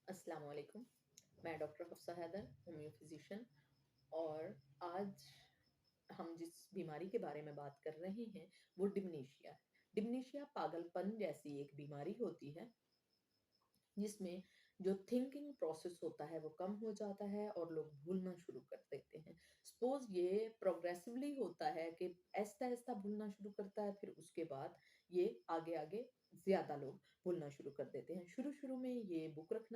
अस्सलाम वालेकुम। मैं doctor Hafsa Haider, homeo physician. और आज हम जिस बीमारी के बारे में बात कर रहे हैं वो डिमनीशिया है। डिमनीशिया पागलपन जैसी एक बीमारी होती है जिसमें जो थिंकिंग प्रोसेस होता है वो कम हो जाता है और लोग भूलना शुरू कर देते हैं। सपोज ये प्रोग्रेसिवली होता है कि ऐसा ऐसा भूलना शुरू करता है, फिर उसके बाद ये आगे आगे ज्यादा लोग भूलना शुरू कर देते हैं। शुरू शुरू में ये बुक रख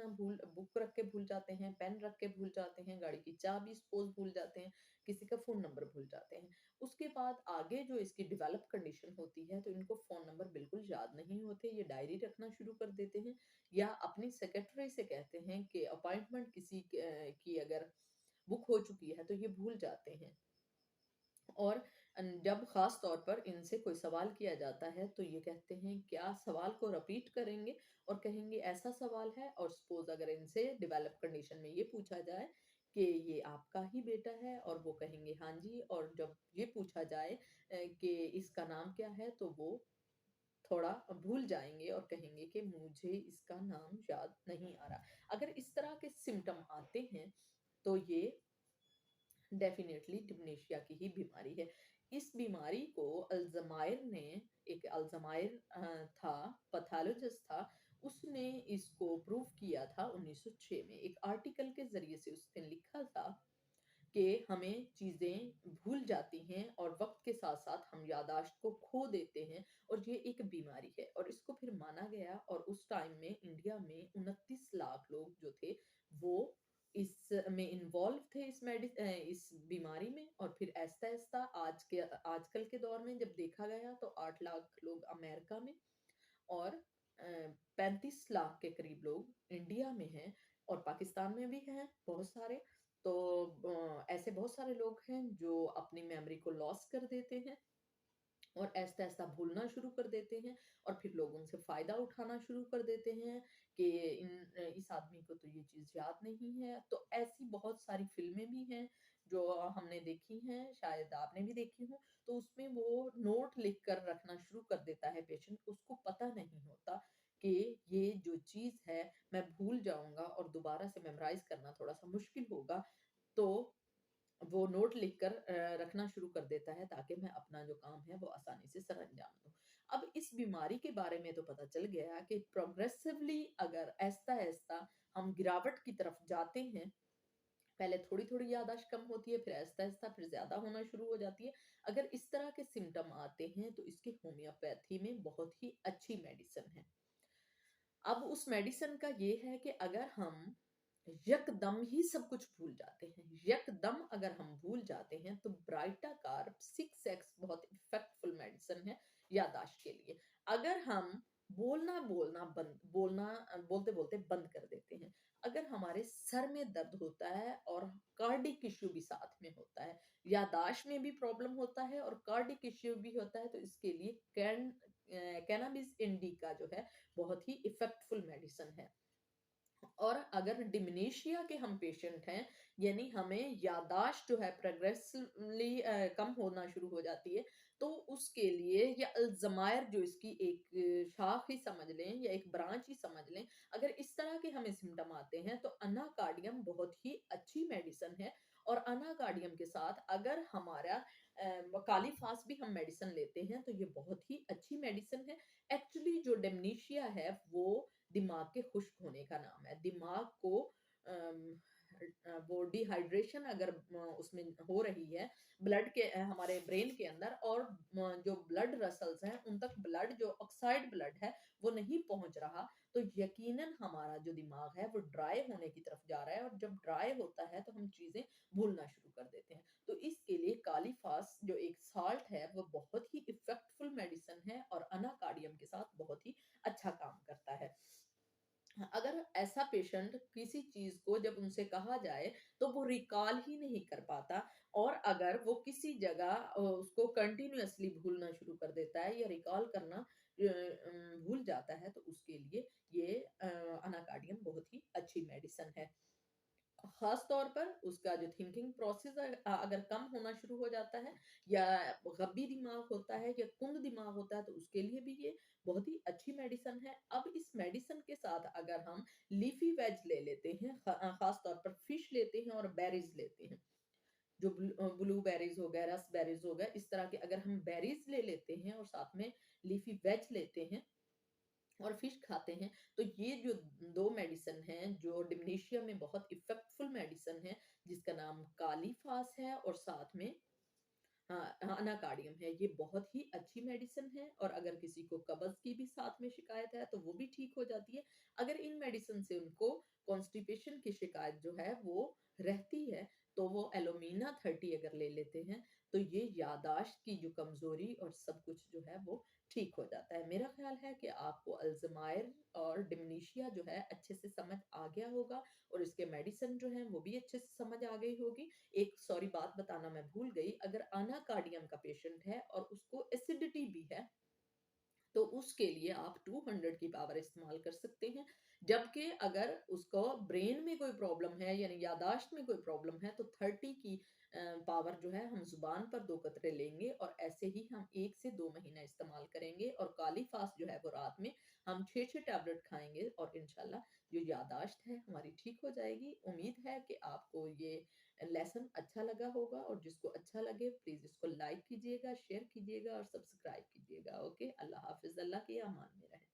के भूल जाते हैं, पेन रख के भूल जाते हैं, गाड़ी की चाबी सपोज भूल जाते हैं, किसी का फोन नंबर भूल जाते हैं। उसके बाद आगे जो इसकी डेवलप कंडीशन होती है तो इनको फोन नंबर बिल्कुल याद नहीं होते, ये डायरी रखना शुरू कर देते हैं या अपनी सेक्रेटरी से कहते हैं कि अपॉइंटमेंट की अगर बुक हो चुकी है तो ये भूल जाते हैं। और जब खास तौर पर इनसे कोई सवाल किया जाता है तो ये कहते हैं क्या सवाल को रिपीट करेंगे और कहेंगे ऐसा सवाल है। और सपोज अगर इनसे डेवलप कंडीशन में ये पूछा जाए कि ये आपका ही बेटा है और वो कहेंगे हाँ जी, और जब ये पूछा जाए कि इसका नाम क्या है तो वो थोड़ा भूल जाएँगे और कहेंगे कि मुझे इसका नाम याद नहीं आ रहा। अगर इस तरह के सिम्पटम आते हैं, तो ये डेफ़िनेटली डिमेंशिया की ही बीमारी है। इस बीमारी को अल्ज़ामायर था, पैथोलॉजिस्ट था, उसने इसको प्रूव किया था 1906 में। एक आर्टिकल के ज़रिए से उसने लिखा था कि हमें चीज़ें भूल जाती हैं और वक़्त के साथ-साथ हम याददाश्त को खो देते हैं, और ये एक बीमारी है। और इसको फिर माना गया और उस टाइम में इंडिया में 29 लाख लोग जो थे वो इसमें इन्वॉल्व थे इस बीमारी में। और फिर ऐसा-ऐसा आजकल के दौर में जब देखा गया तो 8 लाख लोग अमेरिका में और 35 लाख के करीब लोग इंडिया में हैं, और पाकिस्तान में भी हैं बहुत सारे। तो ऐसे बहुत सारे लोग हैं जो अपनी मेमोरी को लॉस कर देते हैं और ऐसा-ऐसा भूलना शुरू कर देते हैं, और फिर लोग उनसे फ़ायदा उठाना शुरू कर देते हैं कि इस आदमी को तो ये चीज़ याद नहीं है। तो ऐसी बहुत सारी फ़िल्में भी हैं जो हमने देखी हैं, शायद आपने भी देखी हों। तो उसमें वो नोट लिख कर रखना शुरू कर देता है पेशेंट, उसको पता नहीं होता कि ये जो चीज़ है मैं भूल जाऊँगा और दोबारा से मेमोराइज़ करना थोड़ा-सा मुश्किल होगा। तो वो नोट लिखकर रखना शुरू कर देता है ताकि मैं अपना जो काम है वो आसानी से सरअंजाम दूँ। अब इस बीमारी के बारे में तो पता चल गया कि प्रोग्रेसिवली अगर ऐसा-ऐसा हम गिरावट की तरफ जाते हैं, पहले थोड़ी-थोड़ी याददाश्त कम होती है, फिर आहिस्ता-आहिस्ता फिर ज़्यादा होना शुरू हो जाती है। अगर इस तरह के सिम्पटम आते हैं तो इसकी होम्योपैथी में बहुत ही अच्छी मेडिसिन है। अब उस मेडिसिन का ये है कि अगर हम यकदम ही सब कुछ भूल जाते हैं, यकदम अगर हम भूल जाते हैं तो ब्राइटाकार्ब 6x बहुत इफेक्टफुल मेडिसिन है याददाश्त के लिए। अगर हम बोलते-बोलते बंद कर देते हैं, अगर हमारे सर में दर्द होता है और कार्डिक इश्यू भी साथ में होता है, याददाश्त में भी प्रॉब्लम होता है और कार्डिक इश्यू भी होता है, तो इसके लिए कैनाबिस इंडिका जो है बहुत ही इफेक्टफुल मेडिसिन है। और अगर डिमेंशिया के हम पेशेंट हैं, यानी हमें याददाश्त जो है प्रोग्रेसिवली कम होना शुरू हो जाती है, तो उसके लिए या अल्ज़ामायर जो इसकी एक शाख ही समझ लें या एक ब्रांच ही समझ लें, अगर इस तरह के हमें सिम्पटम आते हैं तो अनाकार्डियम बहुत ही अच्छी मेडिसिन है। और अनाकार्डियम के साथ अगर हमारा कालीफास भी हम मेडिसिन लेते हैं तो ये बहुत ही अच्छी मेडिसिन है। एक्चुअली जो डिमेंशिया है वो दिमाग के खुश्क होने का नाम है। दिमाग को वो डिहाइड्रेशन अगर उसमें हो रही है हमारे ब्रेन के अंदर, और जो ब्लड वेसल्स हैं उन तक ब्लड जो ऑक्साइड ब्लड है वो नहीं पहुंच रहा, तो यकीनन हमारा जो दिमाग है वो ड्राई होने की तरफ जा रहा है, और जब ड्राई होता है तो हम चीजें भूलना शुरू कर देते हैं। तो इसके लिए कालीफास जो एक साल्ट है वो बहुत ही इफेक्टफुल मेडिसिन है और अनाकार्डियम के साथ बहुत ही अच्छा काम करता है। अगर ऐसा पेशेंट किसी चीज को जब उनसे कहा जाए तो वो रिकॉल ही नहीं कर पाता, और अगर वो किसी जगह उसको कंटिन्यूअसली भूलना शुरू कर देता है या रिकॉल करना भूल जाता है, तो उसके लिए ये अनाकार्डियम बहुत ही अच्छी मेडिसिन है। ख़ास तौर पर उसका जो थिंकिंग प्रोसेस अगर कम होना शुरू हो जाता है या गब्बी दिमाग होता है या कुंद दिमाग होता है तो उसके लिए भी ये बहुत ही अच्छी मेडिसिन है। अब इस मेडिसिन के साथ अगर हम लीफी वेज ले लेते हैं, ख़ास तौर पर फिश लेते हैं और बेरीज़ लेते हैं, जो ब्लूबेरीज़ हो गए, रास्पबेरीज़ हो गए, इस तरह के अगर हम बेरीज़ ले लेते हैं और साथ में लीफी वेज लेते हैं और फिश खाते हैं, तो ये जो 2 मेडिसिन हैं, जो डिमेंशिया में बहुत इफ़ेक्टफुल मेडिसिन है, जिसका नाम कालीफास है और साथ में अनाकार्डियम है। ये बहुत ही अच्छी मेडिसिन है और अगर किसी को कब्ज़ की भी साथ में शिकायत है, तो वो भी ठीक हो जाती है। अगर इन मेडिसिन से उनको कॉन्स्टिपेशन की शिकायत जो है, वो रहती है, तो वो एलोमिना 30 अगर ले लेते हैं, तो ये याददाश्त की जो कमज़ोरी और सब कुछ जो है, वो ठीक हो जाता है। मेरा ख़्याल है कि आपको अल्ज़ाइमर और डिमेंशिया जो है, अच्छे से समझ आ गया होगा और इसके मेडिसिन जो हैं, वो भी अच्छे से समझ आ गई होगी। एक सॉरी बात बताना मैं भूल गई, अगर अनाकार्डियम का पेशेंट है और उसको एसिडिटी भी है, तो उसके लिए आप 200 की पावर इस्तेमाल कर सकते हैं। जबकि अगर उसको ब्रेन में कोई प्रॉब्लम है यानी याददाश्त में कोई प्रॉब्लम है तो 30 की पावर जो है हम ज़ुबान पर 2 कतरे लेंगे और ऐसे ही हम 1 से 2 महीना इस्तेमाल करेंगे और काली फास्ट जो है वो रात में हम 6-6 टैबलेट खाएँगे और इंशाल्लाह जो याददाश्त है हमारी ठीक हो जाएगी। उम्मीद है कि आपको ये लेसन अच्छा लगा होगा और जिसको अच्छा लगे प्लीज़ इसको लाइक कीजिएगा, शेयर कीजिएगा और सब्सक्राइब कीजिएगा। ओके, अल्लाह हाफ़िज़, अल्लाह के अमान में रहें।